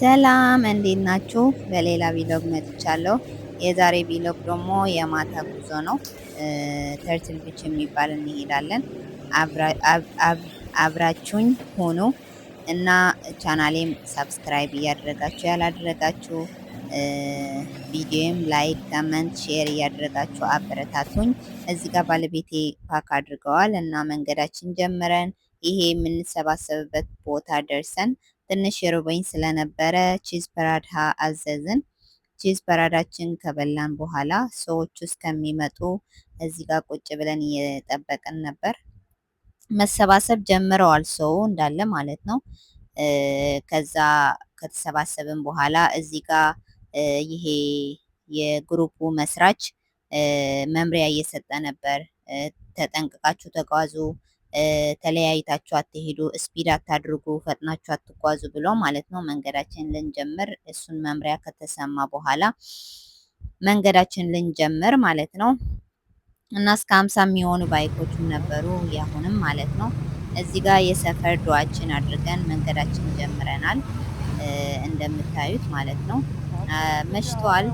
ሰላም እንዴት ናችሁ? በሌላ ቪሎግ መጥቻለሁ። የዛሬ ቪሎግ ደግሞ የማታ ጉዞ ነው። ተርትል ቢች የሚባል እንሄዳለን። አብራችሁኝ ሆኑ እና ቻናሌም ሰብስክራይብ እያደረጋችሁ ያላደረጋችሁ ቪዲዮም ላይክ፣ ኮመንት፣ ሼር እያደረጋችሁ አበረታቱኝ። እዚህ ጋር ባለቤቴ ፓክ አድርገዋል እና መንገዳችን ጀምረን ይሄ የምንሰባሰብበት ቦታ ደርሰን ትንሽ የርቦኝ ስለነበረ ቺዝ ፐራዳ አዘዝን። ቺዝ ፐራዳችን ከበላን በኋላ ሰዎቹ እስከሚመጡ እዚህ ጋር ቁጭ ብለን እየጠበቅን ነበር። መሰባሰብ ጀምረዋል ሰው እንዳለ ማለት ነው። ከዛ ከተሰባሰብን በኋላ እዚህ ጋር ይሄ የግሩፑ መስራች መምሪያ እየሰጠ ነበር። ተጠንቅቃችሁ ተጓዙ፣ ተለያይታችሁ አትሄዱ፣ ስፒድ አታድርጉ፣ ፈጥናችሁ አትጓዙ ብሎ ማለት ነው። መንገዳችን ልንጀምር እሱን መምሪያ ከተሰማ በኋላ መንገዳችን ልንጀምር ማለት ነው። እና እስከ 50 የሚሆኑ ባይኮችም ነበሩ ያሁንም ማለት ነው። እዚህ ጋር የሰፈር ዱዓችን አድርገን መንገዳችን ጀምረናል እንደምታዩት ማለት ነው። መሽቷል።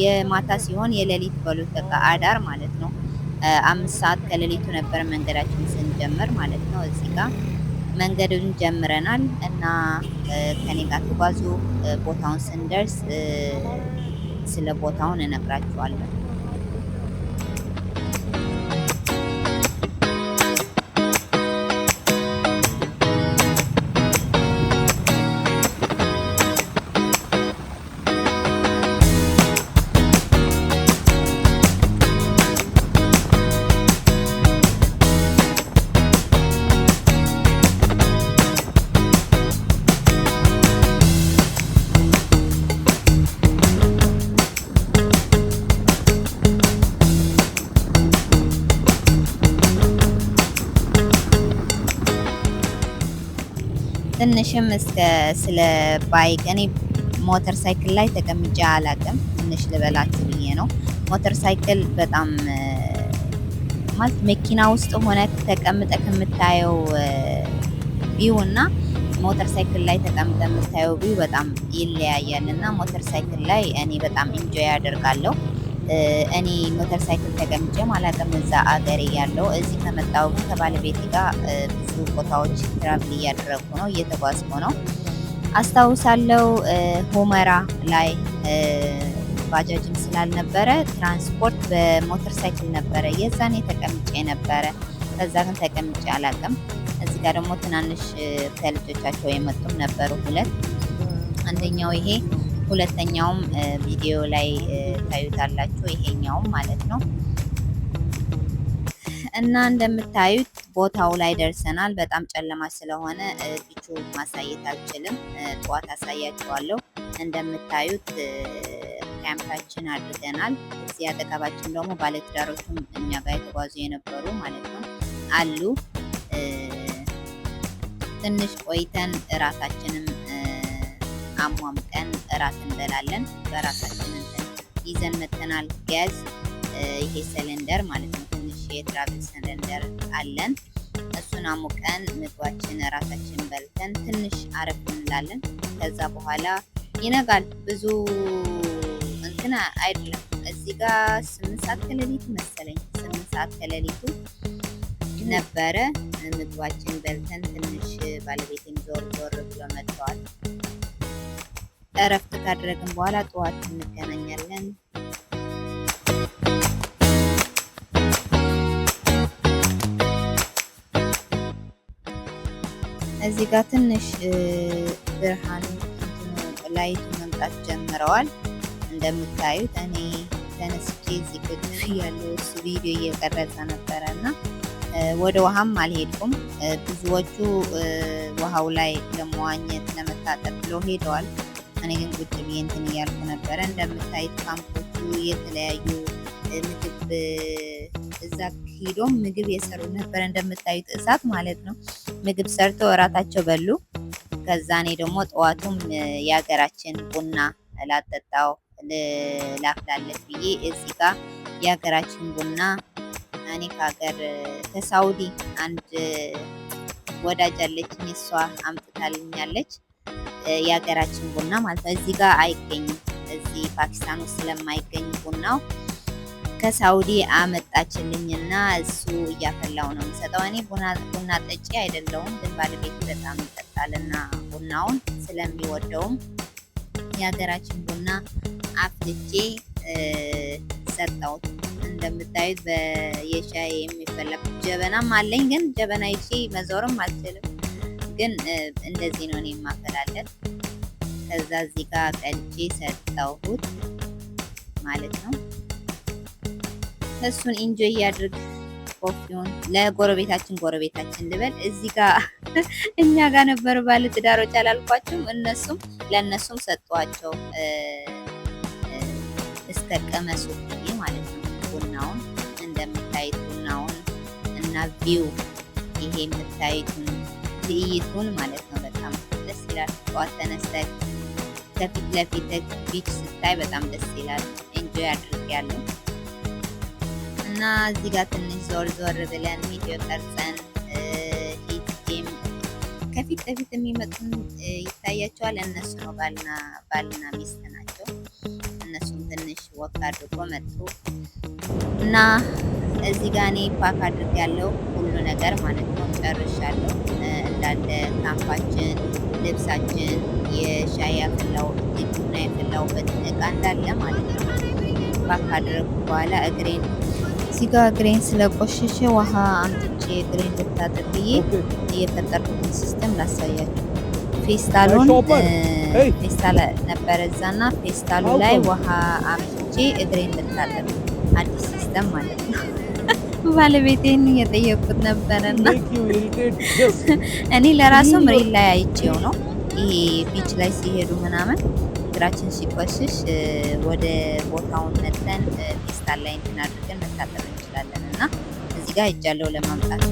የማታ ሲሆን የሌሊት በሉት በቃ አዳር ማለት ነው። 5 ሰዓት ከሌሊቱ ነበር መንገዳችን ስንጀምር ማለት ነው። እዚህ ጋር መንገዱን ጀምረናል እና ከኔ ጋር ተጓዙ። ቦታውን ስንደርስ ስለ ቦታውን እነግራችኋለሁ። ትንሽም ስለ ባይክ እኔ ሞተር ሳይክል ላይ ተቀምጬ አላውቅም። ትንሽ ልበላችሁ ብዬ ነው። ሞተር ሳይክል በጣም ማለት መኪና ውስጥ ሆነ ተቀምጠ ከምታየው ቪው እና ሞተር ሳይክል ላይ ተቀምጠ የምታየው ቪው በጣም ይለያያል እና ሞተር ሳይክል ላይ እኔ በጣም ኢንጆይ አደርጋለሁ። እኔ ሞተር ሳይክል ተቀምጬም አላውቅም እዛ አገሬ ያለው። እዚህ ከመጣሁ ግን ከባለቤቴ ጋር ብዙ ቦታዎች ትራቭል እያደረግኩ ነው፣ እየተጓዝኩ ነው። አስታውሳለሁ ሁመራ ላይ ባጃጅም ስላልነበረ ትራንስፖርት በሞተር ሳይክል ነበረ። የዛኔ ተቀምጬ ነበረ። ከዛ ግን ተቀምጬ አላውቅም። እዚህ ጋር ደግሞ ትናንሽ ከልጆቻቸው የመጡም ነበሩ ሁለት። አንደኛው ይሄ፣ ሁለተኛውም ቪዲዮ ላይ ታዩታላችሁ። ይሄኛውም ማለት ነው። እና እንደምታዩት ቦታው ላይ ደርሰናል። በጣም ጨለማ ስለሆነ ቢቹ ማሳየት አልችልም። ጠዋት አሳያችኋለሁ። እንደምታዩት ካምፓችን አድርገናል። እዚህ አጠገባችን ደግሞ ባለትዳሮቹም እኛ ጋር የተጓዙ የነበሩ ማለት ነው አሉ። ትንሽ ቆይተን እራታችንም አሟምቀን እራት እንበላለን። በራሳችን ይዘን መተናል። ጋዝ ይሄ ሲሊንደር ማለት ነው። ትንሽ የትራቭል ሲሊንደር አለን። እሱን አሙቀን ምግባችን እራታችን በልተን ትንሽ አረፍ እንላለን። ከዛ በኋላ ይነጋል። ብዙ እንትና አይደለም። እዚህ ጋር 8 ሰዓት ከሌሊቱ መሰለኝ 8 ሰዓት ከሌሊቱ ነበረ። ምግባችን በልተን ትንሽ ባለቤቴም ዞር ዞር ብሎ መጥተዋል። እረፍት ካደረግን በኋላ ጠዋት እንገናኛለን። እዚህ ጋር ትንሽ ብርሃን ላይቱ መምጣት ጀምረዋል። እንደምታዩት እኔ ተነስቼ እዚህ ቁጭ ያለው እሱ ቪዲዮ እየቀረጸ ነበረ እና ወደ ውሃም አልሄድኩም። ብዙዎቹ ውሃው ላይ ለመዋኘት ለመታጠብ ብለው ሄደዋል። እኔ ግን ቁጭ ብዬ እንትን እያልኩ ነበረ። እንደምታዩት ካምፖቹ የተለያዩ ምግብ እዛ ሄዶም ምግብ የሰሩ ነበረ። እንደምታዩት እሳት ማለት ነው። ምግብ ሰርተው እራታቸው በሉ። ከዛ እኔ ደግሞ ጠዋቱም የሀገራችን ቡና ላጠጣው ላፍላለት ብዬ እዚህ ጋር የሀገራችን ቡና እኔ ከሀገር ከሳውዲ አንድ ወዳጅ አለችኝ፣ እሷ አምጥታልኛለች። የሀገራችን ቡና ማለት ነው። እዚህ ጋር አይገኝም። እዚህ ፓኪስታን ውስጥ ስለማይገኝ ቡናው ከሳውዲ አመጣችልኝና እሱ እያፈላው ነው የምሰጠው። እኔ ቡና ጠጪ አይደለሁም፣ ግን ባለቤቴ በጣም ይጠጣልና ቡናውን ስለሚወደውም የሀገራችን ቡና አፍልቼ ሰጠሁት። እንደምታዩት የሻይ የሚፈላ ጀበናም አለኝ፣ ግን ጀበና ይዤ መዞርም አልችልም። ግን እንደዚህ ነው እኔ የማፈላለት። ከዛ እዚህ ጋር ቀልቼ ሰጠሁት ማለት ነው። እሱን ኢንጆይ ያድርግ። ኮፊውን ለጎረቤታችን ልበል። እዚህ ጋር እኛ ጋር ነበር ባለ ትዳሮች አላልኳችሁም? ለእነሱም ሰጧቸው እስከ ቀመሱት ማለት ነው። ቡናውን እንደምታዩት ቡናውን እና ቪው ይሄ የምታዩትን ትዕይቱን ማለት ነው። በጣም ደስ ይላል። ጠዋት ተነስተህ ከፊት ለፊት ቢች ስታይ በጣም ደስ ይላል። ኢንጆይ አድርጌያለሁ። እና እዚህ ጋር ትንሽ ዞር ብለን ቪዲዮ ቀርጸን ሂጅም ከፊት ለፊት የሚመጡን ይታያቸዋል። እነሱ ነው ባልና ሚስት ናቸው። እነሱም ትንሽ ወቅ አድርጎ መጡ እና እዚህ ጋር እኔ ፓክ አድርጌያለሁ ሁሉ ነገር ማለት ነው። ጨርሻለሁ። እንዳለ ካምፓችን፣ ልብሳችን፣ የሻይ ያፈላው ቡና ያፈላውበት እቃ እንዳለ ማለት ነው ፓክ አድርጉ። በኋላ እዚህ ጋር እግሬን ስለቆሸሸ ውሃ አምጥቼ እግሬን ልታጠብ ብዬ የፈጠርኩትን ሲስተም ላሳያችሁ። ፌስታል ነበረ እዛና ፌስታሉ ላይ ውሃ አምጥቼ እግሬን ልታጠብ፣ አዲስ ሲስተም ማለት ነው። ባለቤቴን እየጠየቁት ነበረና እኔ ለራሱም ሪል ላይ አይቼው ነው ይሄ ቢች ላይ ሲሄዱ ምናምን እግራችን ሲቆሽሽ ወደ ቦታውን መጥተን ፌስታል ላይ እንትን አድርገን መታጠብ እንችላለን። እና እዚህ ጋር ሄጃለሁ ለማምጣት።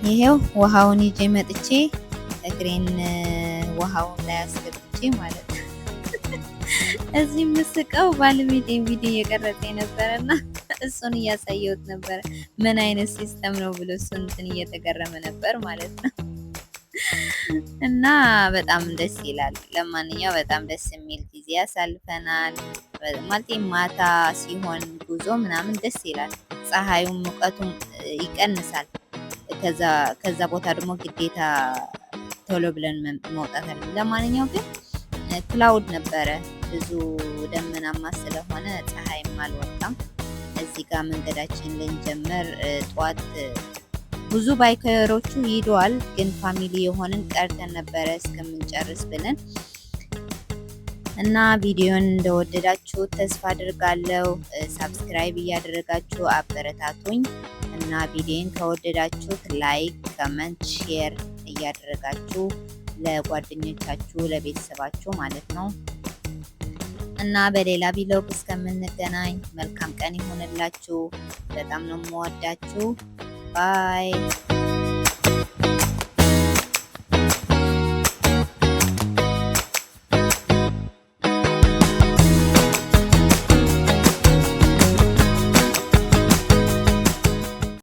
ይሄው ውሃውን ይዤ መጥቼ እግሬን ውሃውን ላይ አስገብቼ ማለት ነው። እዚህ ምስቀው ባለቤቴ ቪዲዮ እየቀረጸ ነበረና እሱን እያሳየሁት ነበረ። ምን አይነት ሲስተም ነው ብሎ እሱን እንትን እየተገረመ ነበር ማለት ነው። እና በጣም ደስ ይላል። ለማንኛው በጣም ደስ የሚል ጊዜ ያሳልፈናል። ማለት ማታ ሲሆን ጉዞ ምናምን ደስ ይላል። ፀሐዩም ሙቀቱም ይቀንሳል። ከዛ ቦታ ደግሞ ግዴታ ቶሎ ብለን መውጣት አለን። ለማንኛው ግን ክላውድ ነበረ ብዙ ደመናማ ስለሆነ ፀሐይም አልወጣም። እዚህ ጋር መንገዳችን ልንጀምር ጠዋት ብዙ ባይከሮቹ ሂደዋል፣ ግን ፋሚሊ የሆንን ቀርተን ነበረ እስከምንጨርስ ብለን እና ቪዲዮን እንደወደዳችሁ ተስፋ አድርጋለሁ። ሳብስክራይብ እያደረጋችሁ አበረታቱኝ እና ቪዲዮን ከወደዳችሁት ላይክ፣ ኮመንት፣ ሼር እያደረጋችሁ ለጓደኞቻችሁ ለቤተሰባችሁ ማለት ነው እና በሌላ ቪሎግ እስከምንገናኝ መልካም ቀን ይሆንላችሁ። በጣም ነው የምወዳችሁ። ባይ